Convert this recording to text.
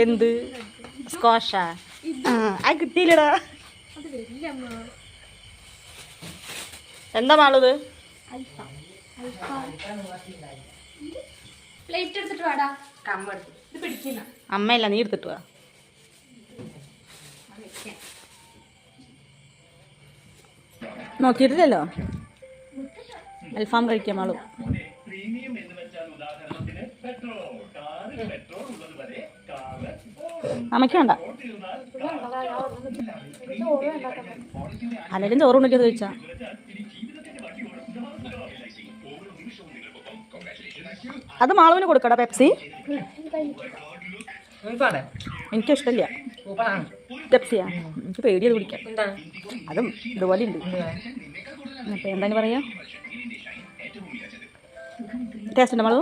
എന്ത് സ്ക്വാഷാ? ആ കിട്ടിയില്ലടാ. എന്താ മാളത്? അമ്മയല്ല, നീ എടുത്തിട്ട് വാ. നോക്കിയിട്ടില്ലല്ലോ. അൽഫാം കഴിക്കാം മാളു. അമ്മയ്ക്ക് വേണ്ട. അല്ലെങ്കിലും ചോറുണ്ടിട്ട് ചോദിച്ചാ. അത് മാളുവിന് കൊടുക്കടാ പെപ്സി. എനിക്കിഷ്ടമില്ല പെപ്സിയാ, എനിക്ക് പേടിയത് കുടിക്കാം. അതും ഇതുപോലെ ഉണ്ട്. അപ്പം എന്താണ് പറയാ? ടേസ്റ്റ് ഉണ്ടോ മാളു?